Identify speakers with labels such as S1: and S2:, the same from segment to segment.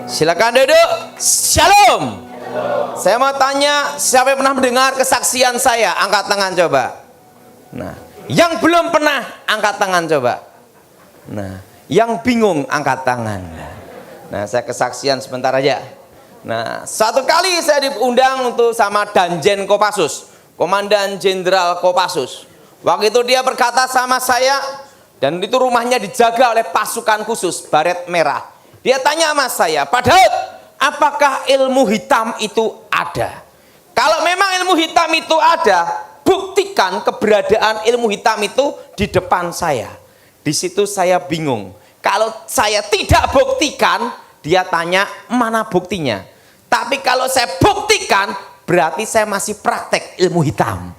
S1: Silakan duduk. Shalom. Saya mau tanya, siapa yang pernah mendengar kesaksian saya? Angkat tangan coba. Nah, yang belum pernah angkat tangan coba. Nah, yang bingung angkat tangan. Nah, saya kesaksian sebentar aja. Nah, satu kali saya diundang untuk sama Danjen Kopassus, Komandan Jenderal Kopassus. Waktu itu dia berkata sama saya, dan itu rumahnya dijaga oleh pasukan khusus baret merah. Dia tanya sama saya, Pak Daud, apakah ilmu hitam itu ada? Kalau memang ilmu hitam itu ada, buktikan keberadaan ilmu hitam itu di depan saya. Di situ saya bingung. Kalau saya tidak buktikan, dia tanya mana buktinya. Tapi kalau saya buktikan, berarti saya masih praktek ilmu hitam.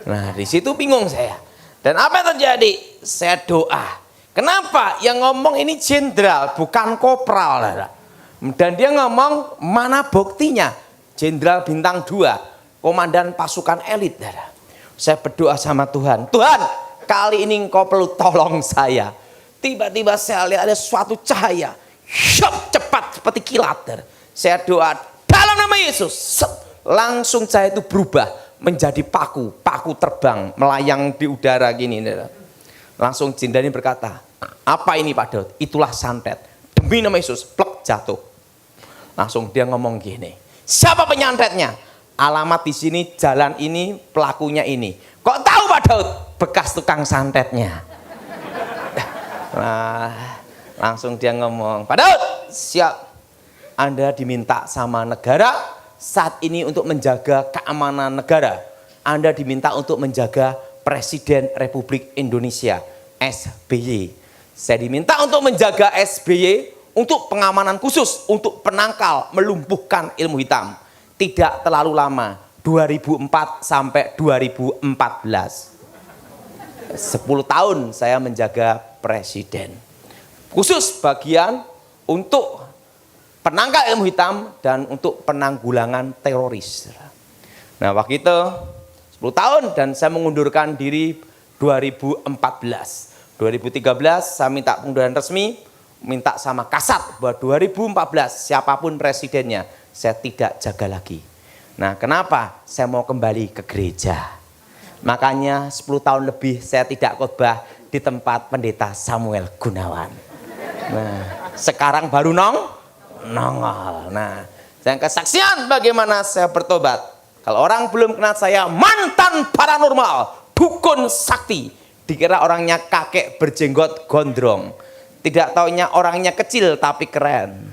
S1: Nah, di situ bingung saya. Dan apa yang terjadi? Saya doa. Kenapa? Yang ngomong ini jenderal, bukan kopral. Dan dia ngomong, mana buktinya? Jenderal bintang 2, komandan pasukan elit. Saya berdoa sama Tuhan. Tuhan, kali ini engkau perlu tolong saya. Tiba-tiba saya lihat ada suatu cahaya. Cepat seperti kilat. Saya doa, dalam nama Yesus. Langsung cahaya itu berubah menjadi paku terbang melayang di udara gini. Langsung jin ini berkata, apa ini Pak Daud? Itulah santet. Demi nama Yesus, plek jatuh. Langsung dia ngomong gini, siapa penyantetnya? Alamat di sini, jalan ini, pelakunya ini. Kok tahu Pak Daud? Bekas tukang santetnya. Nah, langsung dia ngomong, Pak Daud, siap. Anda diminta sama negara saat ini untuk menjaga keamanan negara. Anda diminta untuk menjaga Presiden Republik Indonesia, SBY. Saya diminta untuk menjaga SBY untuk pengamanan khusus, untuk penangkal, melumpuhkan ilmu hitam. Tidak terlalu lama, 2004 sampai 2014. 10 tahun saya menjaga Presiden. Khusus bagian untuk penangkal ilmu hitam dan untuk penanggulangan teroris. Nah, waktu itu 10 tahun dan saya mengundurkan diri 2014. 2013 saya minta pengunduran resmi, minta sama Kasat bahwa 2014 siapapun presidennya saya tidak jaga lagi. Nah, kenapa? Saya mau kembali ke gereja. Makanya 10 tahun lebih saya tidak khotbah di tempat pendeta Samuel Gunawan. Nah, sekarang baru nongol. Nah, yang kesaksian bagaimana saya bertobat. Kalau orang belum kenal saya, mantan paranormal, dukun sakti. Dikira orangnya kakek berjenggot gondrong. Tidak taunya orangnya kecil tapi keren.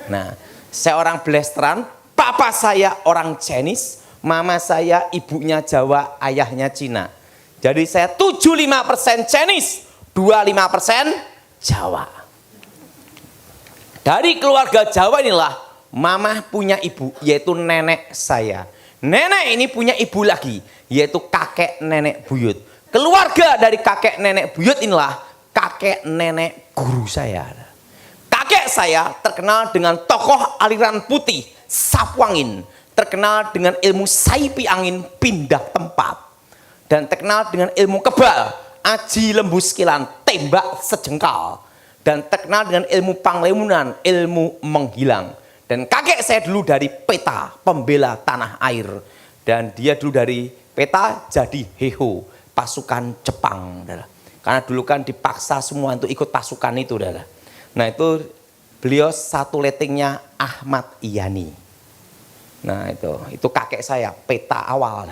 S1: Nah, saya orang Blasteran, papa saya orang Chinese, mama saya ibunya Jawa, ayahnya Cina. Jadi saya 75% Chinese, 25% Jawa. Dari keluarga Jawa inilah mama punya ibu, yaitu nenek saya. Nenek ini punya ibu lagi, yaitu kakek nenek buyut. Keluarga dari kakek nenek buyut inilah kakek nenek guru saya. Kakek saya terkenal dengan tokoh aliran putih, sapu angin. Terkenal dengan ilmu saipi angin pindah tempat. Dan terkenal dengan ilmu kebal, aji lembu sekilan, tembak sejengkal. Dan terkenal dengan ilmu panglemunan, ilmu menghilang. Dan kakek saya dulu dari peta, pembela tanah air. Dan dia dulu dari peta jadi heho, pasukan Jepang. Karena dulu kan dipaksa semua untuk ikut pasukan itu. Nah, itu beliau satu letingnya Ahmad Yani. Nah, itu kakek saya, peta awal.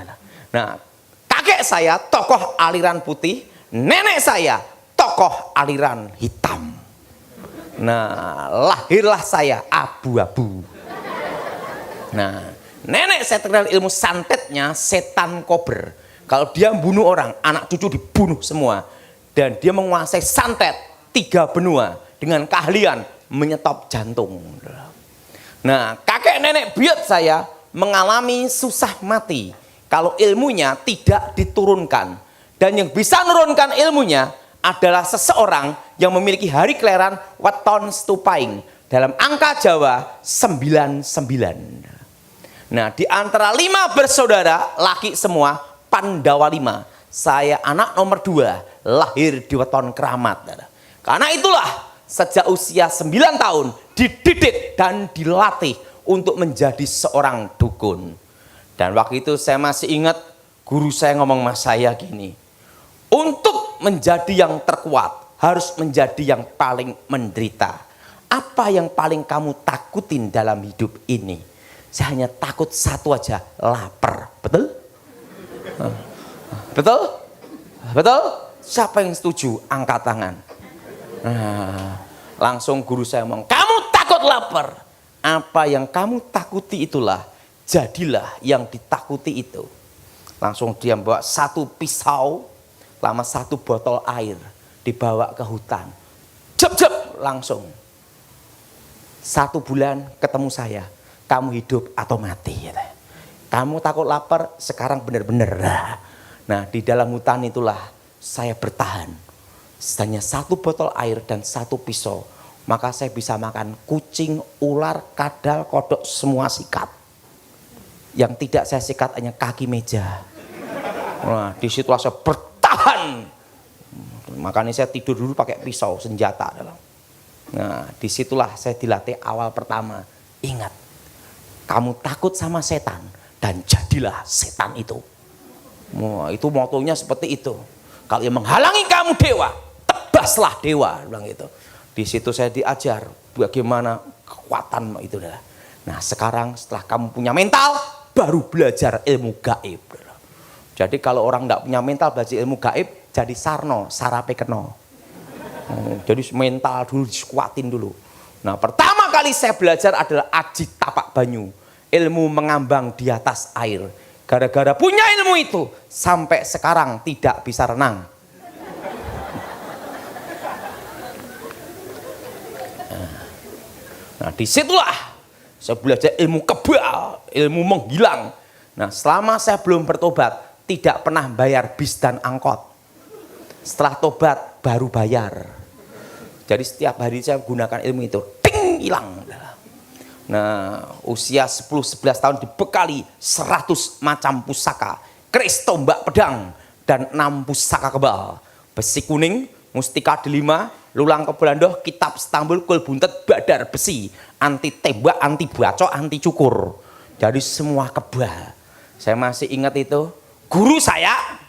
S1: Nah, kakek saya tokoh aliran putih, nenek saya tokoh aliran hitam. Nah, lahirlah saya abu-abu. Nah, nenek saya terkenal ilmu santetnya setan kober. Kalau dia membunuh orang, anak cucu dibunuh semua. Dan dia menguasai santet 3 benua dengan keahlian menyetop jantung. Nah, kakek nenek buyut saya mengalami susah mati kalau ilmunya tidak diturunkan. Dan yang bisa menurunkan ilmunya adalah seseorang yang memiliki hari kelahiran weton stupaing. Dalam angka Jawa 99. Nah, di antara 5 bersaudara, laki semua, Pandawa 5. Saya anak nomor 2, lahir di weton keramat. Karena itulah sejak usia 9 tahun dididik dan dilatih untuk menjadi seorang dukun. Dan waktu itu saya masih ingat guru saya ngomong sama saya gini, untuk menjadi yang terkuat harus menjadi yang paling menderita. Apa yang paling kamu takutin dalam hidup ini? Saya hanya takut satu aja, lapar. Betul? Betul? Betul? Siapa yang setuju? Angkat tangan. Nah, langsung guru saya ngomong, kamu takut lapar. Apa yang kamu takuti itulah, jadilah yang ditakuti itu. Langsung dia bawa satu pisau, lama satu botol air, dibawa ke hutan. Jep-jep, langsung. 1 bulan ketemu saya, kamu hidup atau mati. Kamu takut lapar, sekarang benar-benar. Nah, di dalam hutan itulah saya bertahan. Hanya 1 botol air dan 1 pisau. Maka saya bisa makan kucing, ular, kadal, kodok, semua sikat. Yang tidak saya sikat hanya kaki meja. Nah, disitulah saya bertahan. Makanya saya tidur dulu pakai pisau, senjata. Nah, disitulah saya dilatih awal pertama. Ingat, kamu takut sama setan dan jadilah setan itu. Wah, itu motonya seperti itu. Kalau yang menghalangi kamu dewa, tebaslah dewa, bilang itu. Di situ saya diajar bagaimana kekuatan itu. Nah, sekarang setelah kamu punya mental, baru belajar ilmu gaib. Jadi kalau orang tidak punya mental belajar ilmu gaib, jadi sarno, sarape keno. Jadi mental dulu dikuatin dulu. Nah, pertama kali saya belajar adalah aji tapak banyu, ilmu mengambang di atas air. Gara-gara punya ilmu itu, sampai sekarang tidak bisa renang. Nah, disitulah saya belajar ilmu kebal, ilmu menghilang. Nah, selama saya belum bertobat, tidak pernah bayar bis dan angkot. Setelah tobat, baru bayar. Jadi setiap hari saya gunakan ilmu itu, ting, hilang. Nah, usia 10-11 tahun dibekali 100 macam pusaka, keris, tombak, pedang, dan 6 pusaka kebal. Besi kuning, mustika delima, lulang kebelandoh, kitab Stambul, kul buntet, badar besi, anti tembak, anti bacok, anti cukur. Jadi semua kebal. Saya masih ingat itu, guru saya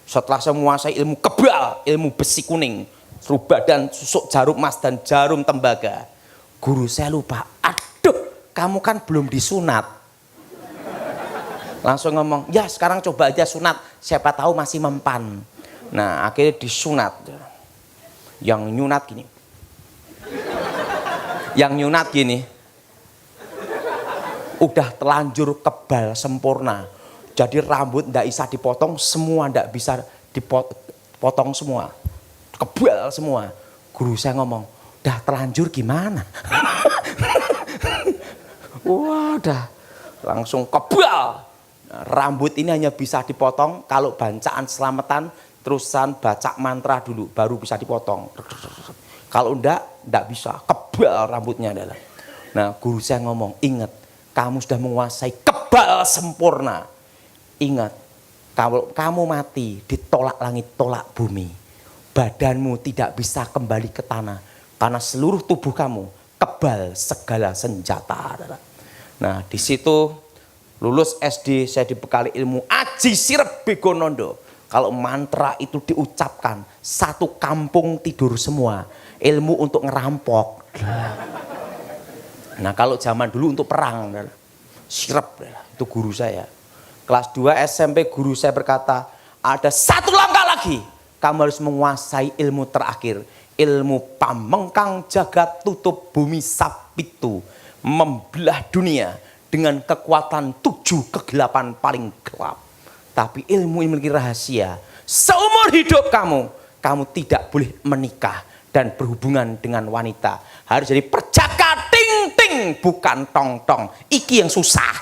S1: setelah saya menguasai ilmu kebal, ilmu besi kuning, rubah dan susuk jarum emas dan jarum tembaga. Guru saya lupa, aduh kamu kan belum disunat. Langsung ngomong, ya sekarang coba aja sunat, siapa tahu masih mempan. Nah, akhirnya disunat. Yang nyunat gini. Yang nyunat gini. Udah telanjur kebal sempurna. Jadi rambut ndak bisa dipotong, semua ndak bisa dipotong semua. Kebal semua. Guru saya ngomong, "Dah terlanjur gimana?" Wah, dah langsung kebal. Nah, rambut ini hanya bisa dipotong kalau bancaan selamatan terusan baca mantra dulu baru bisa dipotong. Kalau ndak bisa, kebal rambutnya adalah. Nah, guru saya ngomong, "Ingat, kamu sudah menguasai kebal sempurna. Ingat, kalau kamu mati ditolak langit, tolak bumi, badanmu tidak bisa kembali ke tanah karena seluruh tubuh kamu kebal segala senjata." Nah, di situ lulus SD saya dibekali ilmu Aji Sirep Begonondo. Kalau mantra itu diucapkan, satu kampung tidur semua. Ilmu untuk ngerampok. Nah, kalau zaman dulu untuk perang, sirep itu guru saya. Kelas 2 SMP guru saya berkata, ada satu langkah lagi. Kamu harus menguasai ilmu terakhir. Ilmu pamengkang jagat tutup bumi sapitu. Membelah dunia dengan kekuatan 7 kegelapan paling gelap. Tapi ilmu yang memiliki rahasia. Seumur hidup kamu tidak boleh menikah dan berhubungan dengan wanita. Harus jadi perjaka ting-ting, bukan tong-tong. Iki yang susah.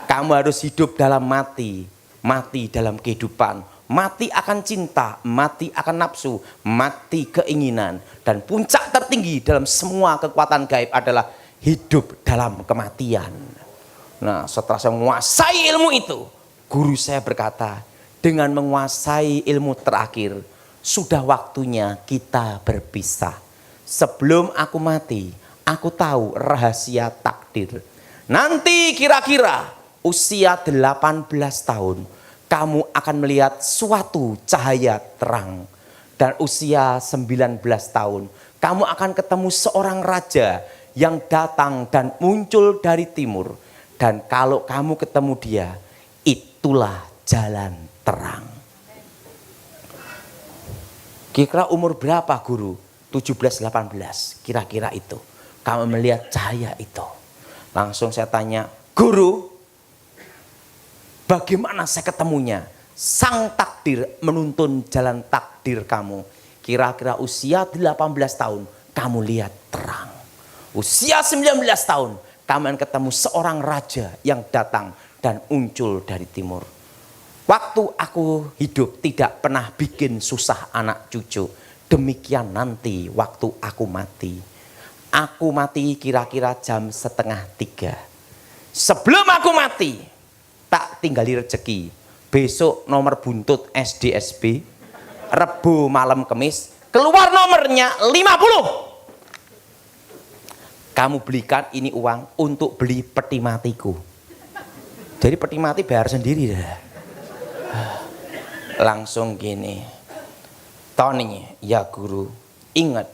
S1: Kamu harus hidup dalam mati, mati dalam kehidupan, mati akan cinta, mati akan nafsu, mati keinginan, dan puncak tertinggi dalam semua kekuatan gaib adalah hidup dalam kematian. Nah, setelah saya menguasai ilmu itu, guru saya berkata, dengan menguasai ilmu terakhir, sudah waktunya kita berpisah. Sebelum aku mati, aku tahu rahasia takdir. Nanti kira-kira usia 18 tahun, kamu akan melihat suatu cahaya terang. Dan usia 19 tahun, kamu akan ketemu seorang raja yang datang dan muncul dari timur. Dan kalau kamu ketemu dia, itulah jalan terang. Kira-kira umur berapa guru? 17-18, kira-kira itu. Kamu melihat cahaya itu. Langsung saya tanya, guru, bagaimana saya ketemunya? Sang takdir menuntun jalan takdir kamu. Kira-kira usia 18 tahun, kamu lihat terang. Usia 19 tahun, kamu akan ketemu seorang raja yang datang dan muncul dari timur. Waktu aku hidup tidak pernah bikin susah anak cucu. Demikian nanti waktu aku mati. Aku mati kira-kira jam 2:30. Sebelum aku mati, tak tinggali rezeki. Besok nomor buntut SDSB, Rebu malam Kemis, keluar nomornya 50. Kamu belikan ini uang untuk beli peti matiku. Jadi peti mati bayar sendiri dah. Langsung gini. Tony, ya guru, ingat,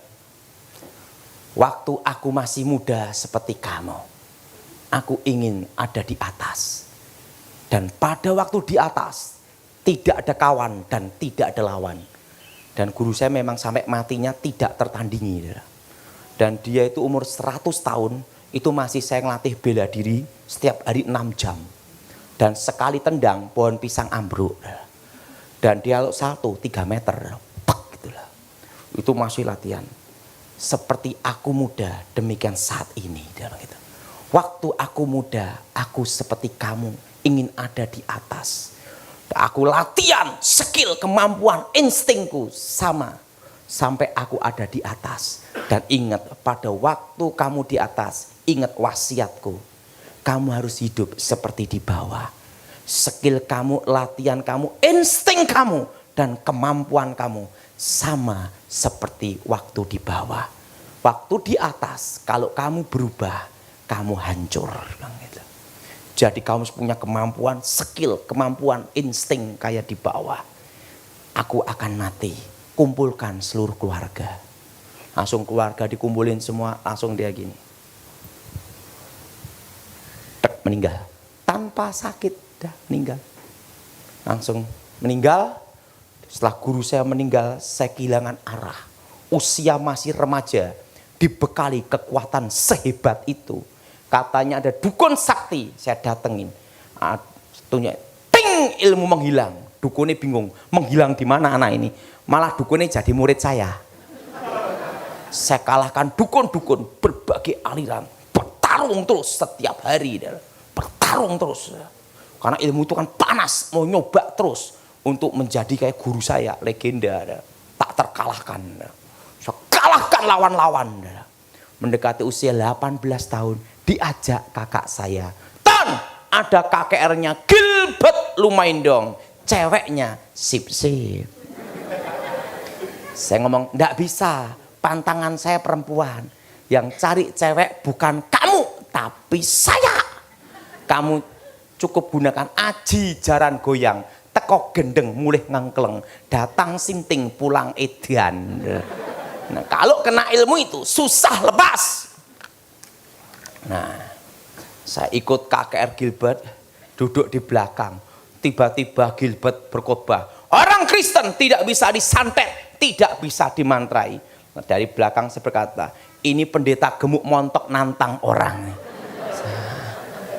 S1: waktu aku masih muda seperti kamu, aku ingin ada di atas. Dan pada waktu di atas, tidak ada kawan dan tidak ada lawan. Dan guru saya memang sampai matinya tidak tertandingi. Dan dia itu umur 100 tahun, itu masih saya ngelatih bela diri setiap hari 6 jam. Dan sekali tendang, pohon pisang ambruk. Dan dia 3 meter. Itu masih latihan. Seperti aku muda, demikian saat ini. Waktu aku muda, aku seperti kamu, ingin ada di atas. Aku latihan, skill, kemampuan, instingku sama. Sampai aku ada di atas. Dan ingat, pada waktu kamu di atas, ingat wasiatku. Kamu harus hidup seperti di bawah. Skill kamu, latihan kamu, insting kamu, dan kemampuan kamu sama seperti waktu di bawah. Waktu di atas, kalau kamu berubah, kamu hancur. Jadi kamu punya kemampuan, skill, kemampuan, insting kayak di bawah. Aku akan mati, kumpulkan seluruh keluarga. Langsung keluarga dikumpulin semua, langsung dia gini. Tek, meninggal. Tanpa sakit, dah meninggal. Langsung meninggal. Setelah guru saya meninggal, saya kehilangan arah. Usia masih remaja, dibekali kekuatan sehebat itu. Katanya ada dukun sakti, saya datengin. Tentunya, ting, ilmu menghilang. Dukunnya bingung, menghilang di mana anak ini? Malah dukunnya jadi murid saya. Saya kalahkan dukun-dukun berbagai aliran, bertarung terus setiap hari, bertarung terus. Karena ilmu itu kan panas, mau nyoba terus. Untuk menjadi kayak guru saya, legenda, tak terkalahkan. Saya kalahkan lawan-lawan. Mendekati usia 18 tahun, diajak kakak saya. Tan, ada KKR-nya Gilbert Lumaindong, ceweknya sip-sip. Saya ngomong, enggak bisa, pantangan saya perempuan. Yang cari cewek bukan kamu, tapi saya. Kamu cukup gunakan aji jaran goyang. Teko gendeng mulih ngangkleng, datang sinting pulang edan. Nah, kalau kena ilmu itu susah lepas. Nah, saya ikut KKR Gilbert, duduk di belakang. Tiba-tiba Gilbert berkhotbah. Orang Kristen tidak bisa disantet, tidak bisa dimantrai. Nah, dari belakang saya berkata, ini pendeta gemuk montok nantang orang.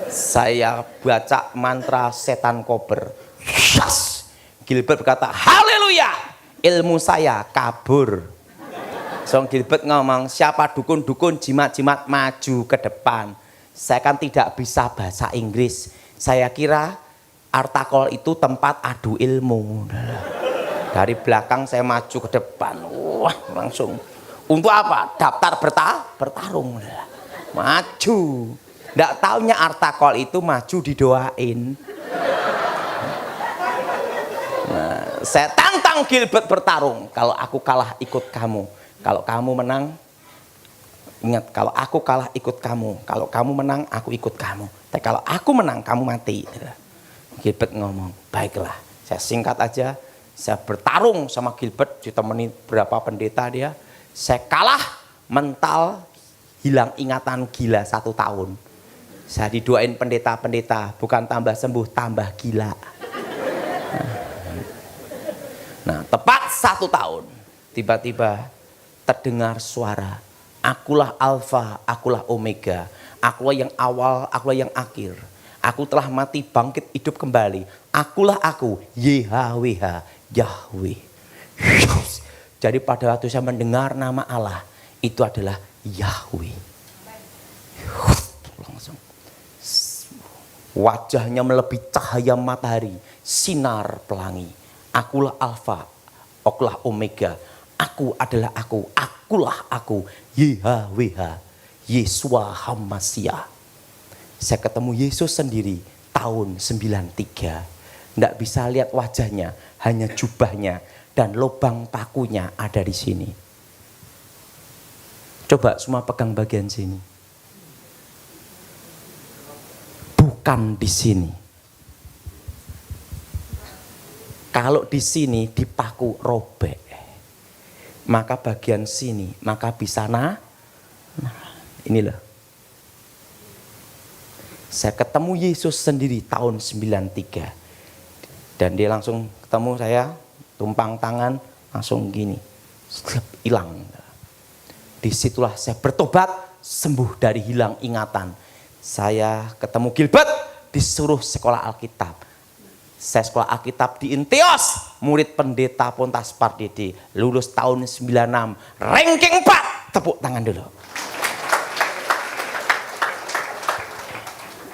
S1: Saya baca mantra setan kober. Yes! Gilbert berkata, haleluya, ilmu saya kabur. So Gilbert ngomong, siapa dukun-dukun jimat-jimat maju ke depan. Saya kan tidak bisa bahasa Inggris. Saya kira Artakol itu tempat adu ilmu. Dari belakang saya maju ke depan. Wah, langsung. Untuk apa? Daftar bertarung. Maju. Nggak taunya Artakol itu maju didoain. Saya tantang Gilbert bertarung. Kalau aku kalah ikut kamu. Kalau kamu menang Ingat, kalau aku kalah ikut kamu, kalau kamu menang aku ikut kamu. Tapi kalau aku menang kamu mati. Gilbert ngomong, baiklah. Saya singkat aja, saya bertarung sama Gilbert, ditemani berapa pendeta dia. Saya kalah, mental, hilang ingatan, gila 1 tahun. Saya didoain pendeta-pendeta, bukan tambah sembuh, tambah gila. Nah, tepat 1 tahun, tiba-tiba terdengar suara, akulah Alfa, akulah Omega, akulah yang awal, akulah yang akhir. Aku telah mati, bangkit, hidup kembali. Akulah aku, YHWH, Yahweh. Jadi pada waktu saya mendengar nama Allah, itu adalah Yahweh. Langsung. Wajahnya melebihi cahaya matahari, sinar pelangi. Akulah Alfa, akulah Omega. Aku adalah aku, akulah aku, YHWH, Yesua Hamasia. Saya ketemu Yesus sendiri tahun 93. Tidak bisa lihat wajahnya, hanya jubahnya dan lubang pakunya ada di sini. Coba semua pegang bagian sini. Bukan di sini. Kalau di sini dipaku robek, maka bagian sini maka bisa ini loh. Saya ketemu Yesus sendiri tahun 93. Dan dia langsung ketemu saya, tumpang tangan, langsung gini. Hilang. Disitulah saya bertobat, sembuh dari hilang ingatan. Saya ketemu Gilbert, disuruh sekolah Alkitab. Saya sekolah Alkitab di Inteos, murid pendeta Pontas Pardede, lulus tahun 96, ranking 4, tepuk tangan dulu.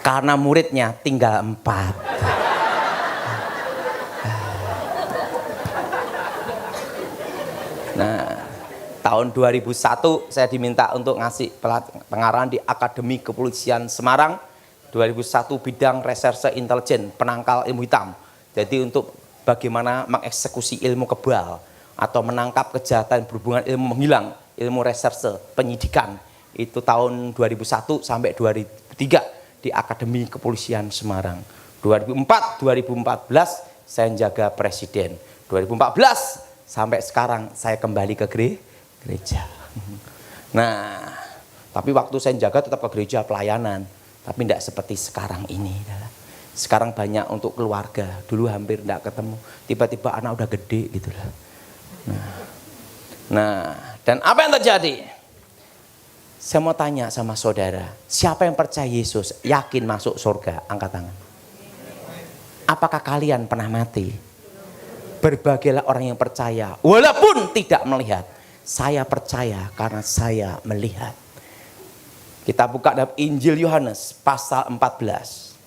S1: Karena muridnya tinggal 4. Nah, tahun 2001 saya diminta untuk ngasih pengarahan di Akademi Kepolisian Semarang. 2001 bidang reserse intelijen, penangkal ilmu hitam. Jadi untuk bagaimana mengeksekusi ilmu kebal atau menangkap kejahatan berhubungan ilmu menghilang, ilmu reserse, penyidikan. Itu tahun 2001 sampai 2003 di Akademi Kepolisian Semarang. 2004-2014 saya jaga presiden. 2014 sampai sekarang saya kembali ke gereja. Nah, tapi waktu saya jaga tetap ke gereja pelayanan. Tapi tidak seperti sekarang ini. Sekarang banyak untuk keluarga. Dulu hampir tidak ketemu. Tiba-tiba anak udah gede gitu lah. Nah, dan apa yang terjadi? Saya mau tanya sama saudara. Siapa yang percaya Yesus yakin masuk surga? Angkat tangan. Apakah kalian pernah mati? Berbahagialah orang yang percaya. Walaupun tidak melihat. Saya percaya karena saya melihat. Kita buka dalam Injil Yohanes pasal 14.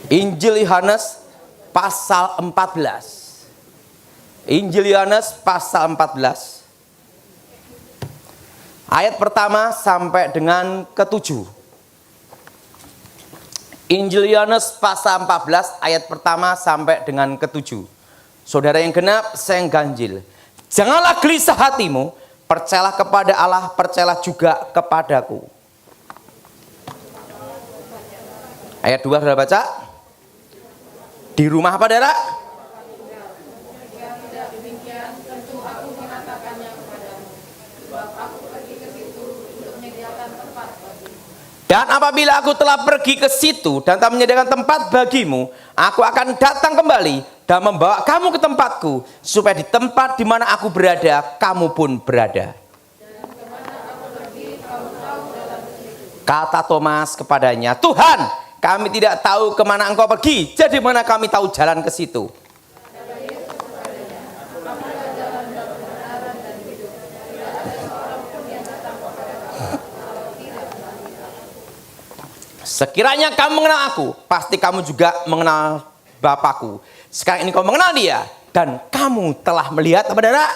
S1: Injil Yohanes pasal 14. Injil Yohanes pasal 14. Ayat pertama sampai dengan ke-7. Injil Yohanes pasal 14 ayat pertama sampai dengan ke-7. Saudara yang genap, saya yang ganjil. Janganlah gelisah hatimu, percayalah kepada Allah, percayalah juga kepadaku. Ayat 2 sudah baca? Di rumah apa, saudara? Dan apabila aku telah pergi ke situ dan tak menyediakan tempat bagimu, aku akan datang kembali dan membawa kamu ke tempatku, supaya di tempat di mana aku berada, kamu pun berada. Kata Thomas kepadanya, Tuhan, kami tidak tahu kemana engkau pergi, jadi mana kami tahu jalan ke situ? Sekiranya kamu mengenal aku, pasti kamu juga mengenal Bapakku. Sekarang ini kau mengenal dia, dan kamu telah melihat apa, saudara?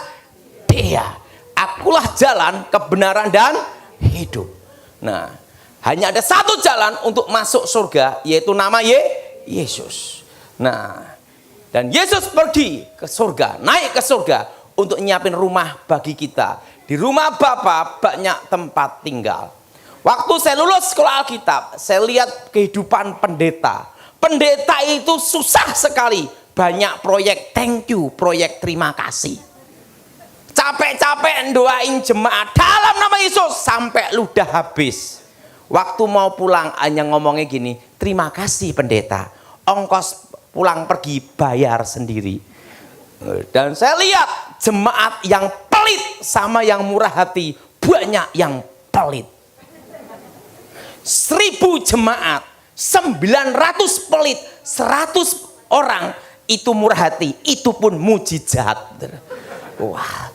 S1: Dia. Akulah jalan, kebenaran, dan hidup. Nah, hanya ada satu jalan untuk masuk surga, yaitu nama Yesus. Nah, dan Yesus pergi ke surga, naik ke surga untuk nyiapin rumah bagi kita. Di rumah Bapak banyak tempat tinggal. Waktu saya lulus sekolah Alkitab, saya lihat kehidupan pendeta. Pendeta itu susah sekali. Banyak proyek thank you, proyek terima kasih. Capek-capek doain jemaat dalam nama Yesus sampai ludah habis. Waktu mau pulang hanya ngomongnya gini, terima kasih pendeta, ongkos pulang pergi bayar sendiri. Dan saya lihat jemaat yang pelit sama yang murah hati, banyak yang pelit. 1000 jemaat, 900 pelit, 100 orang itu murah hati, itu pun mujizat. Wah,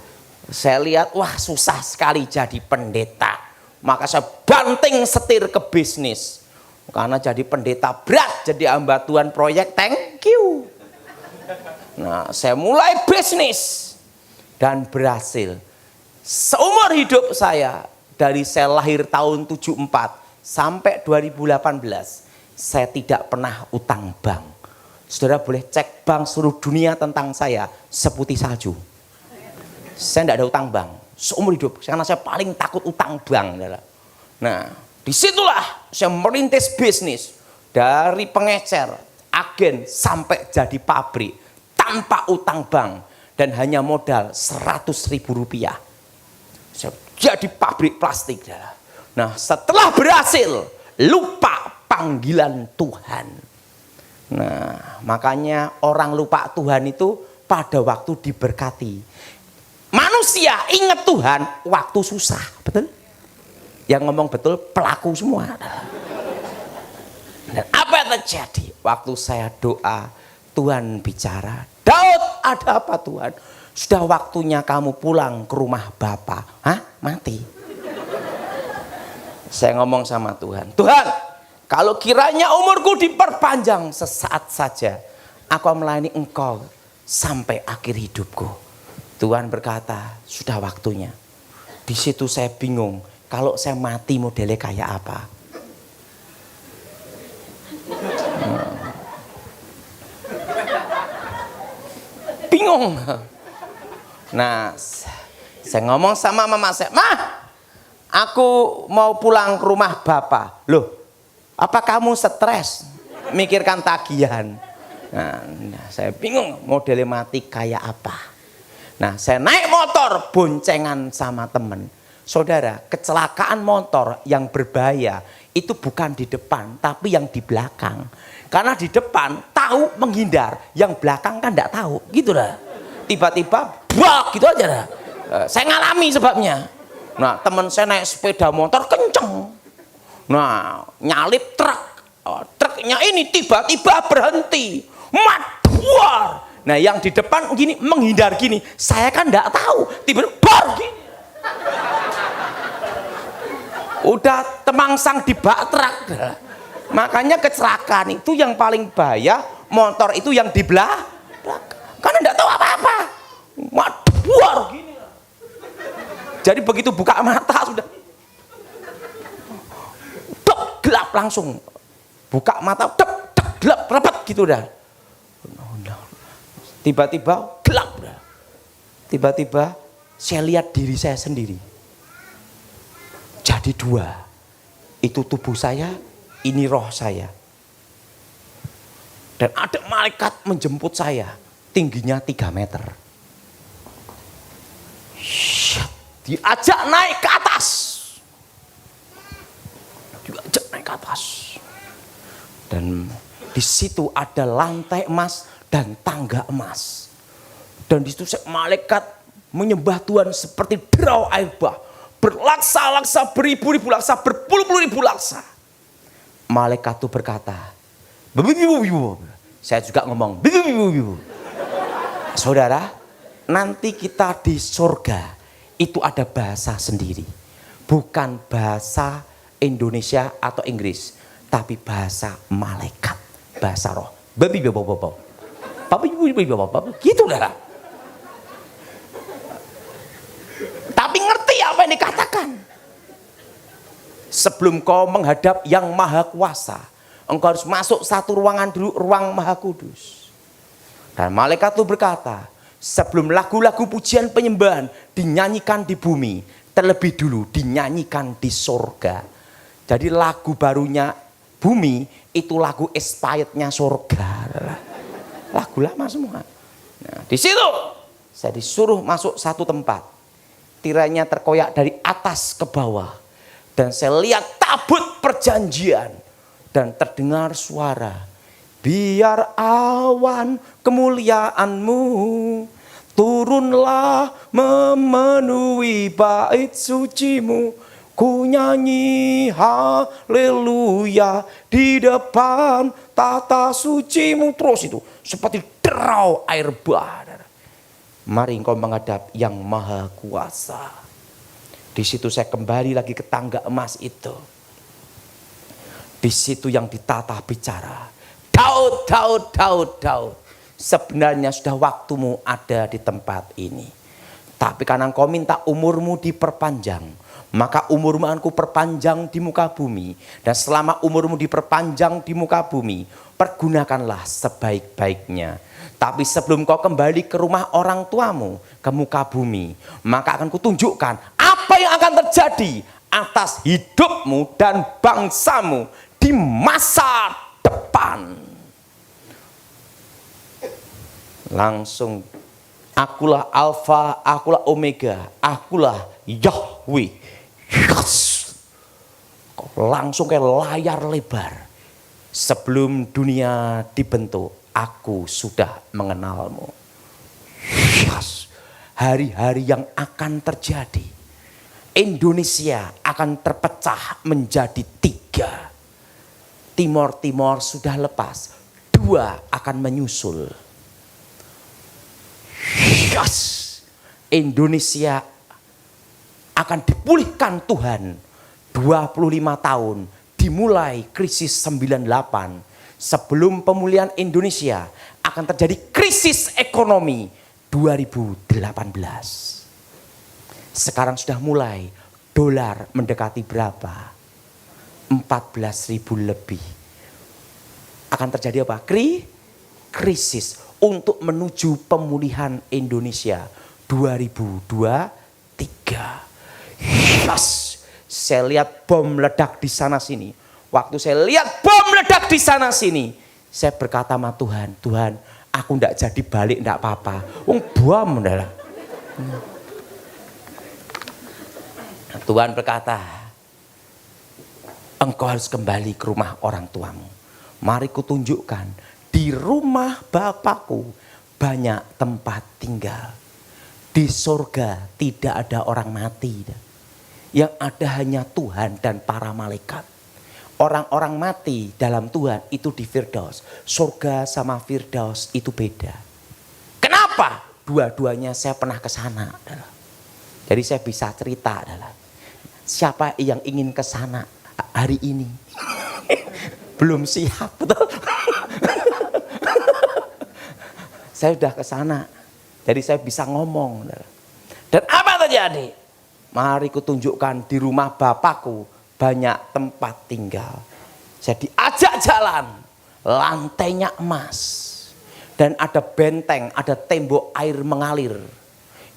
S1: saya lihat, wah susah sekali jadi pendeta. Maka saya banting setir ke bisnis. Karena jadi pendeta berat, jadi hamba Tuhan proyek thank you. Nah, saya mulai bisnis dan berhasil. Seumur hidup saya, dari saya lahir tahun 74 sampai 2018, saya tidak pernah utang bank. Saudara boleh cek bank seluruh dunia tentang saya, seputih salju. Saya tidak ada utang bank seumur hidup, karena saya paling takut utang bank. Nah, disitulah saya merintis bisnis dari pengecer, agen sampai jadi pabrik tanpa utang bank dan hanya modal 100.000 rupiah. Saya jadi pabrik plastik. Nah, setelah berhasil, lupa panggilan Tuhan. Nah, makanya orang lupa Tuhan itu pada waktu diberkati. Manusia ingat Tuhan waktu susah, betul? Yang ngomong betul pelaku semua. Dan apa yang terjadi? Waktu saya doa, Tuhan bicara, Daud, ada apa Tuhan? Sudah waktunya kamu pulang ke rumah Bapa. Hah? Mati. Saya ngomong sama Tuhan, Tuhan, kalau kiranya umurku diperpanjang sesaat saja, aku melayani Engkau sampai akhir hidupku. Tuhan berkata, sudah waktunya. Di situ saya bingung, kalau saya mati modelnya kayak apa? Bingung. Nah, saya ngomong sama mama saya, Mah, aku mau pulang ke rumah Bapak. Loh, apa kamu stres mikirkan tagihan? Nah, saya bingung modelnya mati kayak apa. Nah, saya naik motor boncengan sama temen. Saudara, kecelakaan motor yang berbahaya itu bukan di depan, tapi yang di belakang. Karena di depan tahu menghindar, yang belakang kan enggak tahu, gitu lah. Tiba-tiba, bak, gitu aja lah. Saya ngalami sebabnya. Nah, temen saya naik sepeda motor kenceng. Nah, nyalip truk. Truknya ini tiba-tiba berhenti. Maduar. Nah, yang di depan gini menghindar gini, saya kan enggak tahu, tiba-tiba gini. Udah temangsang di bak truk. Makanya kecelakaan itu yang paling bahaya, motor itu yang di belakang. Karena enggak tahu apa-apa. Waduh, gini. Jadi begitu buka mata sudah dek, gelap langsung. Buka mata, dek, gelap, rapat gitu dah. Tiba-tiba gelap. Tiba-tiba saya lihat diri saya sendiri. Jadi dua. Itu tubuh saya, ini roh saya. Dan ada malaikat menjemput saya. Tingginya 3 meter. Diajak naik ke atas. Diajak naik ke atas. Dan di situ ada lantai emas dan tangga emas. Dan di situ malaikat menyembah Tuhan seperti derau air bah. Berlaksa-laksa, beribu-ribu laksa, berpuluh-puluh ribu laksa. Malaikat itu berkata, saya juga ngomong, saudara, nanti kita di surga itu ada bahasa sendiri. Bukan bahasa Indonesia atau Inggris, tapi bahasa malaikat, bahasa roh. Gitu dah. Tapi ngerti apa yang dikatakan. Sebelum kau menghadap yang maha kuasa, engkau harus masuk satu ruangan dulu, ruang maha kudus. Dan malaikat itu berkata, Sebelum lagu-lagu pujian penyembahan dinyanyikan di bumi, terlebih dulu dinyanyikan di sorga. Jadi lagu barunya bumi itu lagu expirednya sorga. Lagu lama semua. Nah, di situ saya disuruh masuk satu tempat. Tirainya terkoyak dari atas ke bawah. Dan saya lihat tabut perjanjian. Dan terdengar suara. Biar awan kemuliaan-Mu turunlah memenuhi bait suci-Mu. Ku nyanyi haleluya di depan tata suci-Mu. Terus itu seperti derau air bah. Mari engkau menghadap yang maha kuasa. Di situ saya kembali lagi ke tangga emas itu. Di situ yang ditata bicara. Daud, Daud, Daud, Daud. Sebenarnya sudah waktumu ada di tempat ini. Tapi karena engkau minta umurmu diperpanjang, maka umurmu akan kuperpanjang di muka bumi. Dan selama umurmu diperpanjang di muka bumi, pergunakanlah sebaik-baiknya. Tapi sebelum kau kembali ke rumah orang tuamu, ke muka bumi, maka akan kutunjukkan apa yang akan terjadi atas hidupmu dan bangsamu di masa depan. Langsung, akulah Alfa, akulah Omega, akulah Yahweh. Yes. Langsung kayak layar lebar. Sebelum dunia dibentuk, aku sudah mengenalmu. Yes. Hari-hari yang akan terjadi, Indonesia akan terpecah menjadi 3. Timor sudah lepas, 2 akan menyusul. Yes. Indonesia akan dipulihkan Tuhan. 25 tahun dimulai krisis 98. Sebelum pemulihan Indonesia akan terjadi krisis ekonomi 2018. Sekarang sudah mulai, dolar mendekati berapa? 14.000 lebih. Akan terjadi apa? Krisis untuk menuju pemulihan Indonesia 2023. Yes, saya lihat bom meledak di sana sini. Waktu saya lihat bom meledak di sana sini, saya berkata sama Tuhan, Tuhan, aku ndak jadi balik ndak apa-apa. Wong bom adalah. Tuhan berkata, engkau harus kembali ke rumah orang tuamu. Mari kutunjukkan, di rumah Bapakku banyak tempat tinggal. Di surga tidak ada orang mati. Yang ada hanya Tuhan dan para malaikat. Orang-orang mati dalam Tuhan itu di Firdaus. Surga sama Firdaus itu beda. Kenapa? Dua-duanya saya pernah ke sana. Jadi saya bisa cerita adalah siapa yang ingin ke sana hari ini? Belum siap, betul? Saya sudah ke sana. Jadi saya bisa ngomong. Dan apa terjadi? Mari kutunjukkan di rumah Bapakku banyak tempat tinggal. Saya diajak jalan, lantainya emas. Dan ada benteng, ada tembok air mengalir.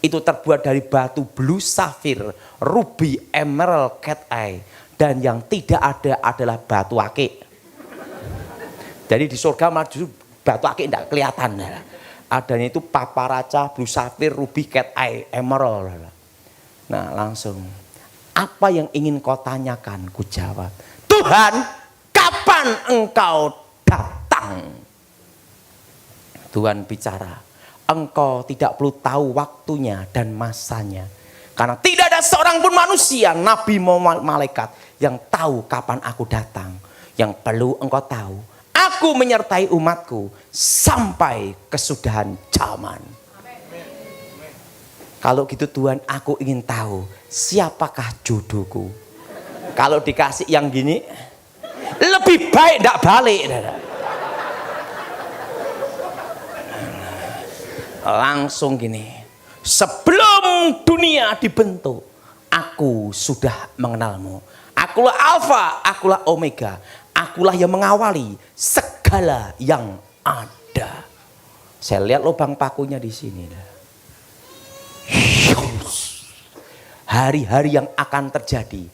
S1: Itu terbuat dari batu blue sapphire, ruby, emerald, cat eye. Dan yang tidak ada adalah batu akik. Jadi di surga malah justru batu akik tidak kelihatan. Adanya itu paparaca, blue sapphire, ruby, cat eye, emerald. Nah langsung, apa yang ingin kau tanyakan? Ku jawab, Tuhan, kapan engkau datang? Tuhan bicara, engkau tidak perlu tahu waktunya dan masanya. Karena tidak ada seorang pun manusia, nabi maupun malaikat yang tahu kapan aku datang. Yang perlu engkau tahu, aku menyertai umatku sampai kesudahan zaman. Kalau gitu Tuhan, aku ingin tahu siapakah jodohku. Kalau dikasih yang gini, lebih baik tidak balik. Langsung gini, sebelum dunia dibentuk, aku sudah mengenalmu. Akulah Alfa, akulah Omega. Akulah yang mengawali segala yang ada. Saya lihat lubang pakunya di sini. hari-hari yang akan terjadi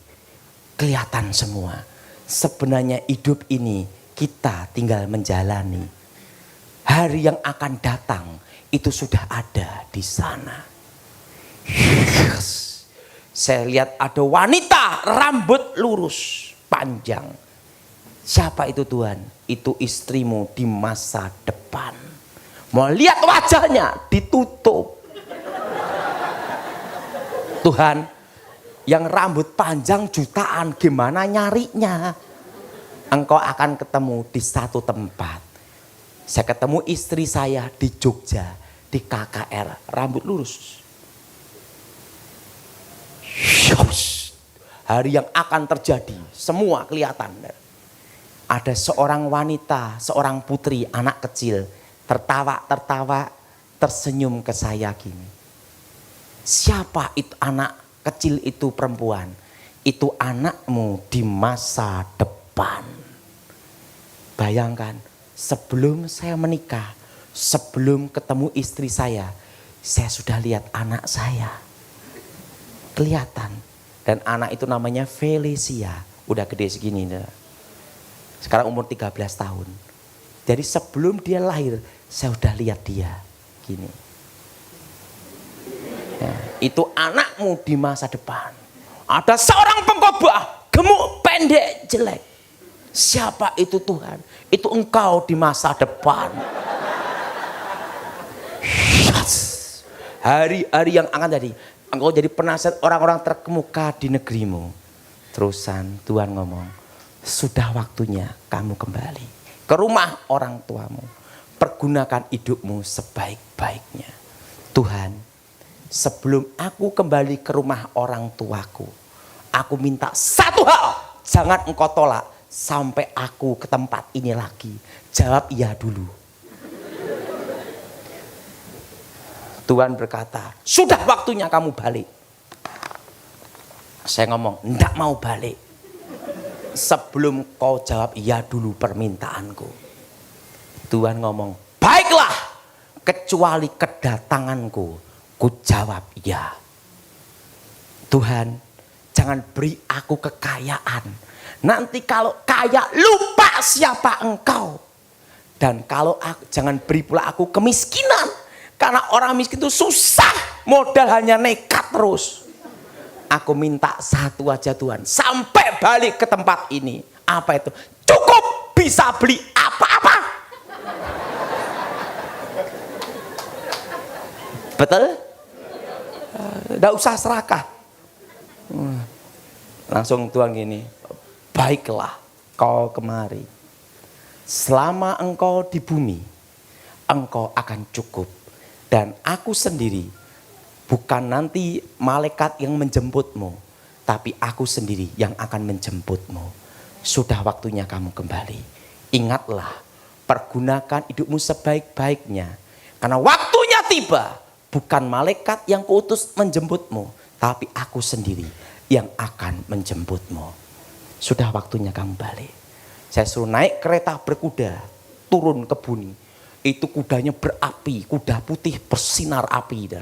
S1: kelihatan semua. Sebenarnya hidup ini kita tinggal menjalani. Hari yang akan datang itu sudah ada di sana. Yes. Saya lihat ada wanita rambut lurus panjang. Siapa itu Tuhan? Itu istrimu di masa depan. Mau lihat wajahnya ditutup. Tuhan, yang rambut panjang jutaan gimana nyarinya? Engkau akan ketemu di satu tempat. Saya ketemu istri saya di Jogja, di KKR, rambut lurus. Hari yang akan terjadi, semua kelihatan. Ada seorang wanita, seorang putri, anak kecil, tertawa, tersenyum ke saya gini. Siapa itu anak kecil itu perempuan? Itu anakmu di masa depan. Bayangkan, sebelum saya menikah, sebelum ketemu istri saya sudah lihat anak saya. Kelihatan. Dan anak itu namanya Felicia. Udah gede segini. Sekarang umur 13 tahun. Jadi sebelum dia lahir, saya udah lihat dia. Gini. Nah, itu anakmu di masa depan. Ada seorang pengkhotbah, gemuk, pendek, jelek. Siapa itu Tuhan? Itu engkau di masa depan. Hari-hari yang akan jadi. Engkau jadi penasihat orang-orang terkemuka di negerimu. Terusan Tuhan ngomong, sudah waktunya kamu kembali ke rumah orang tuamu. Pergunakan hidupmu sebaik-baiknya. Tuhan, sebelum aku kembali ke rumah orang tuaku, aku minta satu hal, jangan engkau tolak sampai aku ke tempat ini lagi. Jawab iya dulu. Tuhan berkata, sudah waktunya kamu balik. Saya ngomong, enggak mau balik. Sebelum kau jawab iya dulu permintaanku. Tuhan ngomong, baiklah, kecuali kedatanganku, ku jawab iya. Tuhan, jangan beri aku kekayaan. Nanti kalau kaya lupa siapa engkau. Dan kalau jangan beri pula aku kemiskinan. Karena orang miskin itu susah, modal hanya nekat terus. Aku minta satu aja Tuhan, sampai balik ke tempat ini. Apa itu? Cukup bisa beli apa-apa. Betul? Tidak usah serakah. Langsung Tuhan gini, baiklah kau kemari. Selama engkau di bumi, engkau akan cukup. Dan aku sendiri, bukan nanti malaikat yang menjemputmu, tapi aku sendiri yang akan menjemputmu. Sudah waktunya kamu kembali. Ingatlah, pergunakan hidupmu sebaik-baiknya. Karena waktunya tiba, bukan malaikat yang kuutus menjemputmu, tapi aku sendiri yang akan menjemputmu. Sudah waktunya kamu balik. Saya suruh naik kereta berkuda, turun ke bumi. Itu kudanya berapi, kuda putih bersinar api.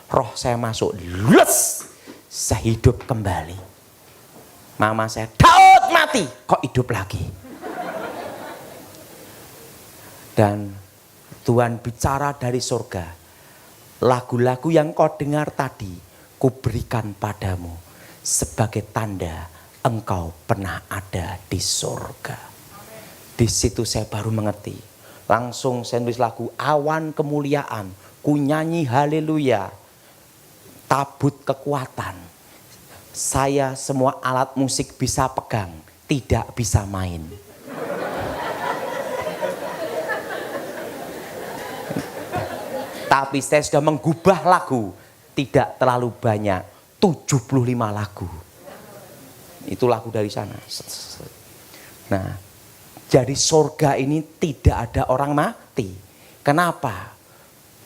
S1: Roh saya masuk, les, saya hidup kembali. Mama saya, Daud mati, kok hidup lagi? Dan Tuhan bicara dari surga, lagu-lagu yang kau dengar tadi, kuberikan padamu sebagai tanda engkau pernah ada di surga. Di situ saya baru mengerti. Langsung saya nulis lagu awan kemuliaan, ku nyanyi haleluya, tabut kekuatan. Saya semua alat musik bisa pegang, tidak bisa main. Tapi saya sudah menggubah lagu, tidak terlalu banyak, 75 lagu. Itu lagu dari sana. Nah, jadi surga ini tidak ada orang mati. Kenapa?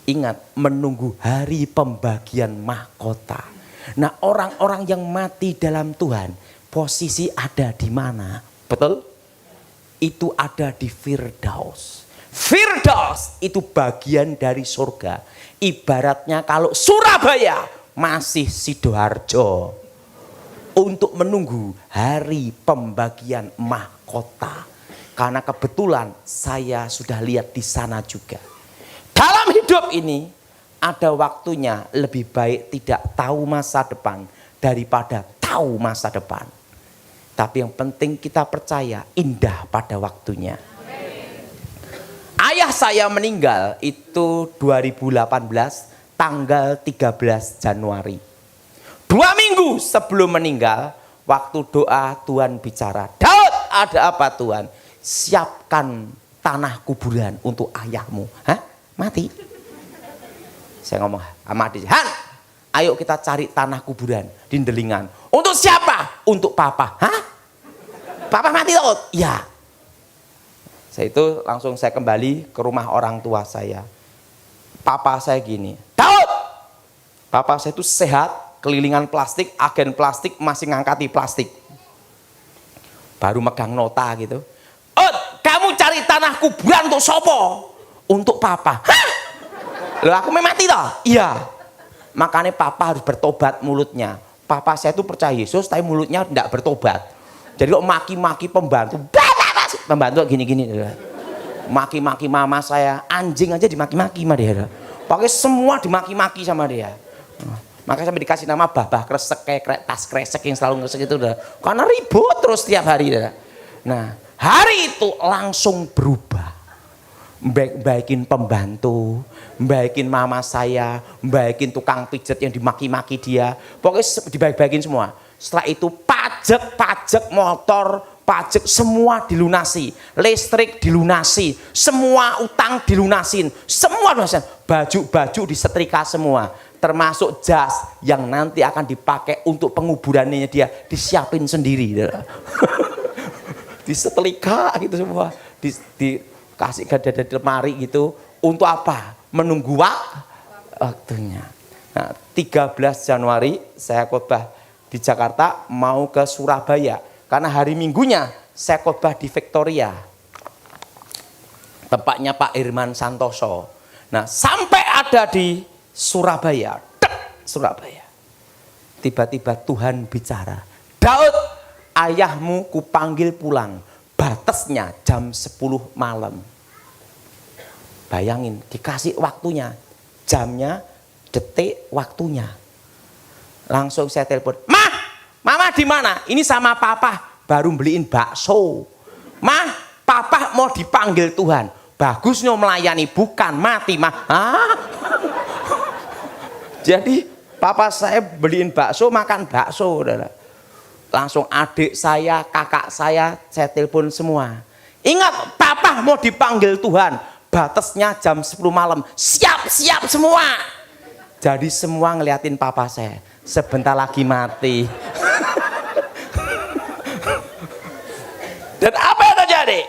S1: Ingat, menunggu hari pembagian mahkota. Nah, orang-orang yang mati dalam Tuhan, posisi ada di mana? Betul? Itu ada di Firdaus. Firdaus itu bagian dari surga. Ibaratnya kalau Surabaya masih Sidoarjo untuk menunggu hari pembagian mahkota. Karena kebetulan saya sudah lihat di sana juga. Dalam hidup ini ada waktunya lebih baik tidak tahu masa depan daripada tahu masa depan. Tapi yang penting kita percaya indah pada waktunya. Ayah saya meninggal itu 2018 tanggal 13 Januari. 2 minggu sebelum meninggal, waktu doa Tuhan bicara, Daud, ada apa Tuhan? Siapkan tanah kuburan untuk ayahmu. Hah? Mati? Saya ngomong sama adik, Han, ayo kita cari tanah kuburan di Delingan. Untuk siapa? Untuk papa. Hah? Papa mati Daud? Ya. Saya itu langsung saya kembali ke rumah orang tua saya. Papa saya gini, Daud, papa saya itu sehat, kelilingan plastik, agen plastik, masih ngangkati plastik. Baru megang nota gitu. Oh, kamu cari tanah kuburan untuk sopo? Untuk papa. Hah? Loh, aku memang mati toh? Iya. Makanya papa harus bertobat mulutnya. Papa saya itu percaya Yesus, tapi mulutnya tidak bertobat. Jadi kok maki-maki pembantu. Pembantu gini-gini. Maki-maki mama saya. Anjing aja dimaki-maki sama dia. Pokoknya semua dimaki-maki sama dia. Makanya sampai dikasih nama babah kresek, kayak tas kresek yang selalu kresek itu udah. Karena ribut terus tiap hari. Nah, hari itu langsung berubah. Baikin pembantu, baikin mama saya, baikin tukang pijet yang dimaki-maki dia. Pokoknya dibaik-baikin semua. Setelah itu pajak motor, pajak semua dilunasi, listrik dilunasi, semua utang dilunasin, semua lunasin, baju disetrika semua, termasuk jas yang nanti akan dipakai untuk penguburannya dia disiapin sendiri, disetrika gitu semua, dikasih ke lemari gitu, untuk apa? Menunggu waktunya. Nah, 13 Januari saya khotbah di Jakarta mau ke Surabaya. Karena hari Minggunya saya khotbah di Victoria. Tempatnya Pak Irman Santoso. Nah, sampai ada di Surabaya. Surabaya. Tiba-tiba Tuhan bicara. Daud, ayahmu kupanggil pulang. Batasnya jam 10 malam. Bayangin, dikasih waktunya. Jamnya, detik, waktunya. Langsung saya telepon. Mama di mana? Ini sama papa baru beliin bakso. Papa mau dipanggil Tuhan. Bagusnya melayani, bukan mati Jadi papa saya beliin bakso, makan bakso. Langsung adik saya, kakak saya telepon semua. Ingat, papa mau dipanggil Tuhan. Batasnya jam 10 malam. Siap semua. Jadi semua ngeliatin papa saya. Sebentar lagi mati. Dan apa yang terjadi?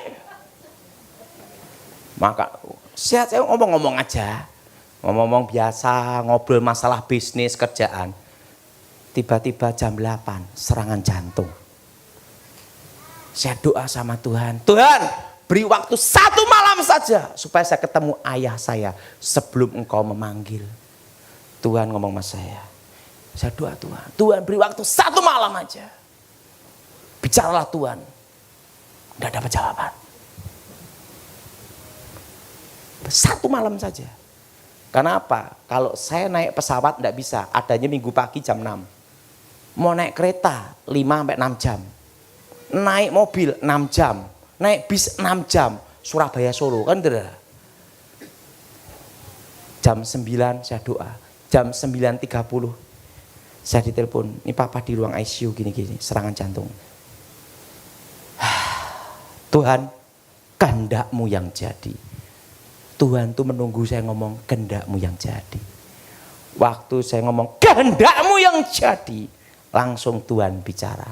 S1: Maka saya ngomong-ngomong aja. Ngomong biasa, ngobrol masalah bisnis, kerjaan. Tiba-tiba jam 8, serangan jantung. Saya doa sama Tuhan. Tuhan, beri waktu 1 malam saja. Supaya saya ketemu ayah saya sebelum engkau memanggil. Tuhan ngomong sama saya. Saya doa Tuhan beri waktu 1 malam aja. Bicaralah Tuhan. Tidak dapat jawaban. 1 malam saja. Karena apa? Kalau saya naik pesawat tidak bisa. Adanya Minggu pagi jam 6. Mau naik kereta 5-6 jam. Naik mobil 6 jam. Naik bis 6 jam. Surabaya Solo kan tidak. Jam 9 saya doa. Jam 9.30 saya ditelepon. Ini papa di ruang ICU gini-gini. Serangan jantung. Tuhan, kehendak-Mu yang jadi. Tuhan tuh menunggu saya ngomong kehendak-Mu yang jadi. Waktu saya ngomong kehendak-Mu yang jadi, langsung Tuhan bicara.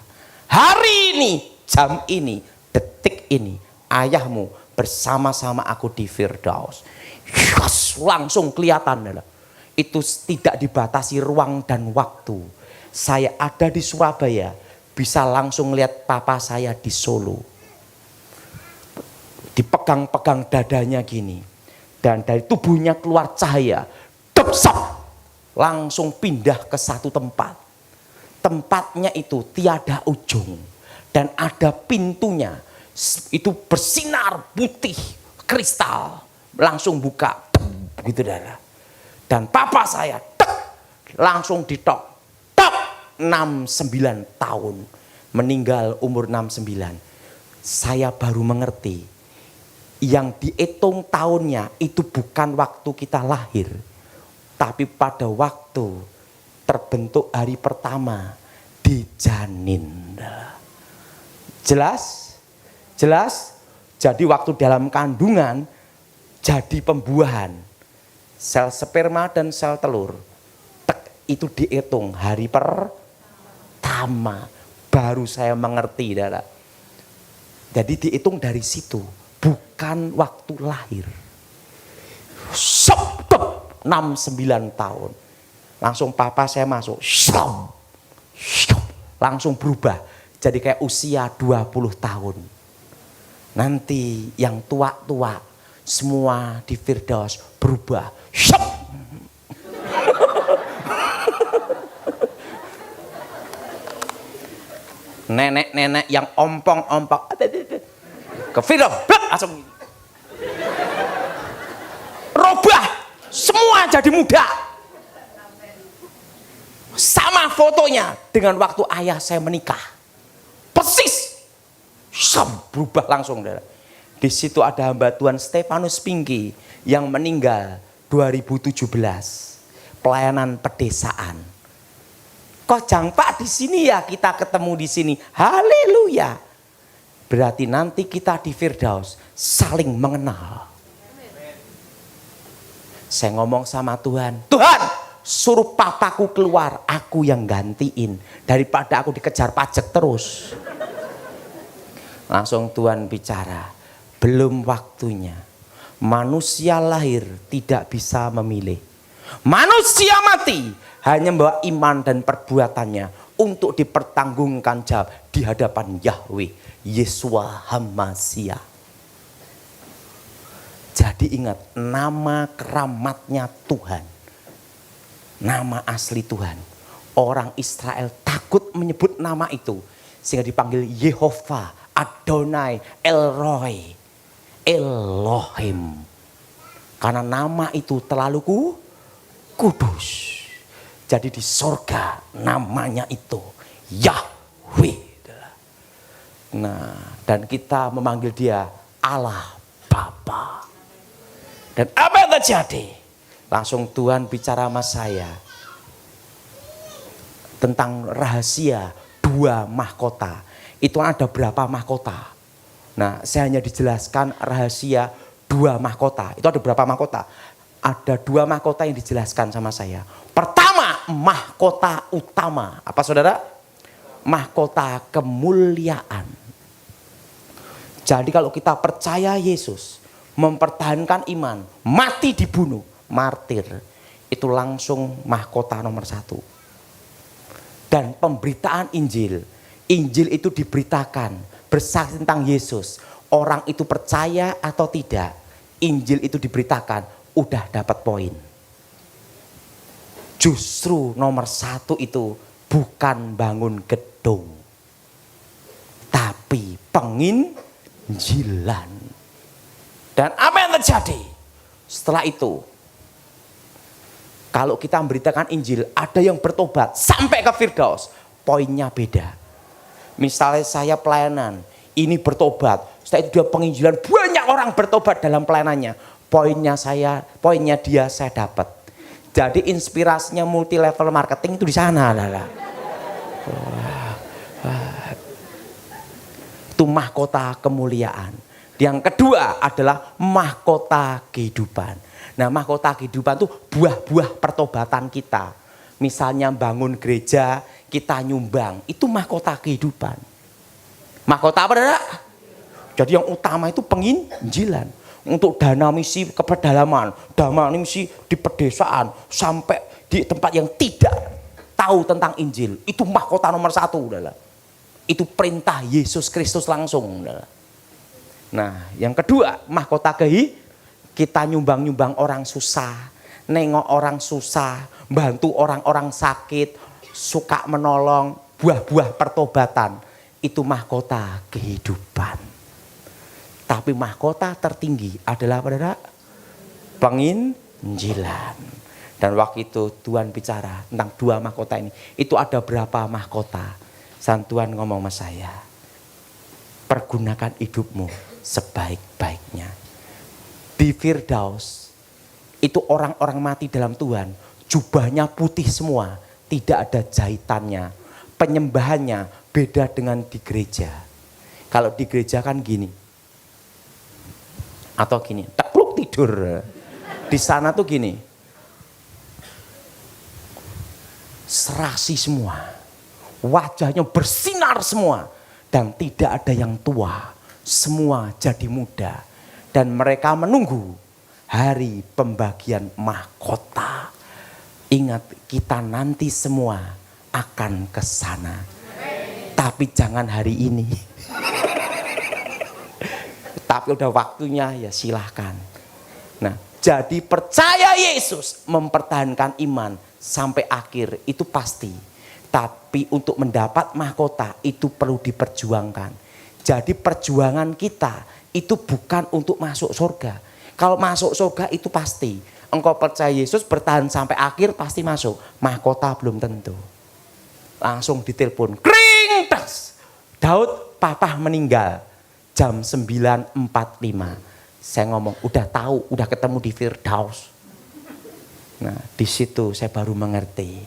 S1: Hari ini, jam ini, detik ini, ayahmu bersama-sama aku di Firdaus. Yes, langsung kelihatan. Itu tidak dibatasi ruang dan waktu. Saya ada di Surabaya, bisa langsung lihat papa saya di Solo. Dipegang-pegang dadanya gini. Dan dari tubuhnya keluar cahaya. Depsap. langsung pindah ke satu tempat. Tempatnya itu tiada ujung dan ada pintunya, itu bersinar putih kristal, langsung buka gitu darah. Dan papa saya langsung ditok 69 tahun, meninggal umur 69. Saya baru mengerti yang dihitung tahunnya itu bukan waktu kita lahir, tapi pada waktu terbentuk hari pertama di janin. Jelas? Jelas? Jadi waktu dalam kandungan jadi pembuahan sel sperma dan sel telur. Itu dihitung hari pertama. Baru saya mengerti, Dara. Jadi dihitung dari situ, bukan waktu lahir. 69 tahun. Langsung papa saya masuk. Langsung berubah. Jadi kayak usia 20 tahun. Nanti yang tua-tua semua di Firdaus berubah. Nenek-nenek yang ompong-ompong ke Firdaus langsung robah, semua jadi muda. Sama fotonya dengan waktu ayah saya menikah, persis berubah langsung. Di situ ada hamba Tuhan Stefanus Pinky yang meninggal 2017, pelayanan pedesaan. Kok jang Pak di sini ya, kita ketemu di sini. Haleluya. Berarti nanti kita di Firdaus saling mengenal. Saya ngomong sama Tuhan, Tuhan suruh papaku keluar, aku yang gantiin daripada aku dikejar pajak terus. Langsung Tuhan bicara, belum waktunya. Manusia lahir tidak bisa memilih. Manusia mati hanya membawa iman dan perbuatannya untuk dipertanggungan jawab di hadapan Yahweh Yesua Hamasia. Jadi ingat, nama keramatnya Tuhan, nama asli Tuhan. Orang Israel takut menyebut nama itu sehingga dipanggil Yehova, Adonai, Elroy, Elohim. Karena nama itu terlalu kudus. Jadi di sorga namanya itu Yahweh. Nah, dan kita memanggil dia Allah Bapa. Dan apa yang terjadi? Langsung Tuhan bicara sama saya tentang rahasia 2 mahkota. Itu ada berapa mahkota? Nah, saya hanya dijelaskan rahasia 2 mahkota. Itu ada berapa mahkota? Ada 2 mahkota yang dijelaskan sama saya. Pertama, mahkota utama. Apa saudara? Mahkota kemuliaan. Jadi kalau kita percaya Yesus, mempertahankan iman, mati dibunuh, martir, itu langsung mahkota nomor 1. Dan pemberitaan Injil. Injil itu diberitakan, bersaksi tentang Yesus. Orang itu percaya atau tidak, Injil itu diberitakan, udah dapat poin. Justru nomor 1 itu bukan bangun gedung, tapi penginjilan. Dan apa yang terjadi setelah itu? Kalau kita memberitakan Injil, ada yang bertobat sampai ke Firdaus, poinnya beda. Misalnya saya pelayanan, ini bertobat, setelah itu dia penginjilan, banyak orang bertobat dalam pelayanannya. Poinnya dia saya dapat. Jadi inspirasinya multi level marketing itu di sana, Itu mahkota kemuliaan. Yang kedua adalah mahkota kehidupan. Nah, mahkota kehidupan itu buah-buah pertobatan kita. Misalnya bangun gereja, kita nyumbang, itu mahkota kehidupan. Mahkota apa, Saudara? Jadi yang utama itu penginjilan. Untuk dana misi ke pedalaman, dana misi di pedesaan, sampai di tempat yang tidak tahu tentang Injil. Itu mahkota nomor 1, Saudara. Itu perintah Yesus Kristus langsung, Saudara. Nah, yang kedua, mahkota kita nyumbang-nyumbang orang susah, nengok orang susah, bantu orang-orang sakit, suka menolong, buah-buah pertobatan. Itu mahkota kehidupan. Tapi mahkota tertinggi adalah pada penginjilan. Dan waktu itu Tuhan bicara tentang 2 mahkota ini. Itu ada berapa mahkota? Dan Tuhan ngomong sama saya, pergunakan hidupmu sebaik-baiknya. Di Firdaus, itu orang-orang mati dalam Tuhan, jubahnya putih semua, tidak ada jahitannya. Penyembahannya beda dengan di gereja. Kalau di gereja kan gini, atau gini, tekluk tidur. Di sana tuh gini, serasi semua, wajahnya bersinar semua, dan tidak ada yang tua, semua jadi muda, dan mereka menunggu hari pembagian mahkota. Ingat, kita nanti semua akan ke sana, tapi jangan hari ini. Tapi udah waktunya, ya silahkan. Nah, jadi percaya Yesus, mempertahankan iman sampai akhir itu pasti. Tapi untuk mendapat mahkota itu perlu diperjuangkan. Jadi perjuangan kita itu bukan untuk masuk surga. Kalau masuk surga itu pasti. Engkau percaya Yesus, bertahan sampai akhir pasti masuk. Mahkota belum tentu. Langsung ditelepon, kring tas. Daud patah meninggal jam 9.45. Saya ngomong, udah tahu, udah ketemu di Firdaus. Nah, di situ saya baru mengerti.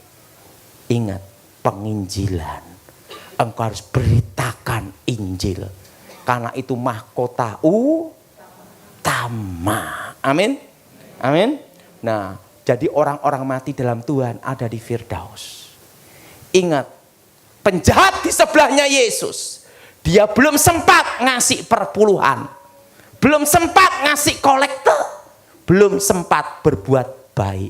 S1: Ingat, penginjilan. Engkau harus beritakan Injil. Karena itu mahkota utama. Amin. Amin. Nah, jadi orang-orang mati dalam Tuhan ada di Firdaus. Ingat, penjahat di sebelahnya Yesus, dia belum sempat ngasih perpuluhan, belum sempat ngasih kolekte, belum sempat berbuat baik.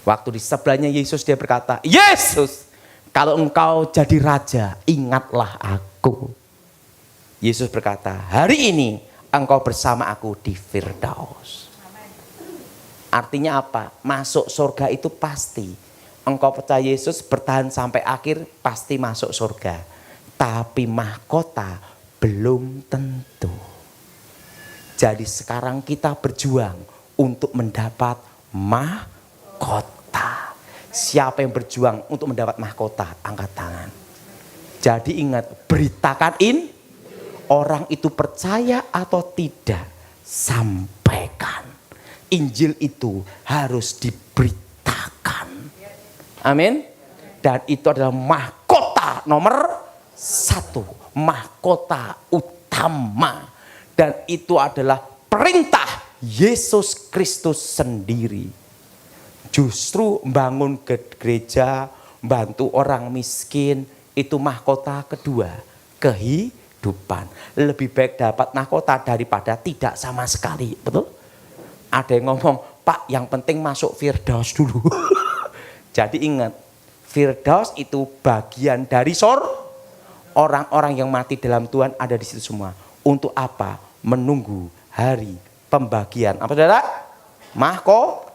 S1: Waktu di sebelahnya Yesus, dia berkata, Yesus, kalau engkau jadi raja, ingatlah aku. Yesus berkata, hari ini engkau bersama aku di Firdaus. Artinya apa? Masuk surga itu pasti. Engkau percaya Yesus, bertahan sampai akhir, pasti masuk surga. Tapi mahkota belum tentu. Jadi sekarang kita berjuang untuk mendapat mahkota. Siapa yang berjuang untuk mendapat mahkota? Angkat tangan. Jadi ingat, beritakan orang itu percaya atau tidak, sampaikan. Injil itu harus diberitakan. Amin. Dan itu adalah mahkota nomor 1. Mahkota utama. Dan itu adalah perintah Yesus Kristus sendiri. Justru membangun gereja, bantu orang miskin, itu mahkota kedua. Kehidupan. Lebih baik dapat mahkota daripada tidak sama sekali. Betul? Ada yang ngomong, Pak, yang penting masuk Firdaus dulu. Jadi ingat, Firdaus itu bagian dari orang-orang yang mati dalam Tuhan ada di situ semua. Untuk apa? Menunggu hari pembagian. Apa saudara? Mahkota.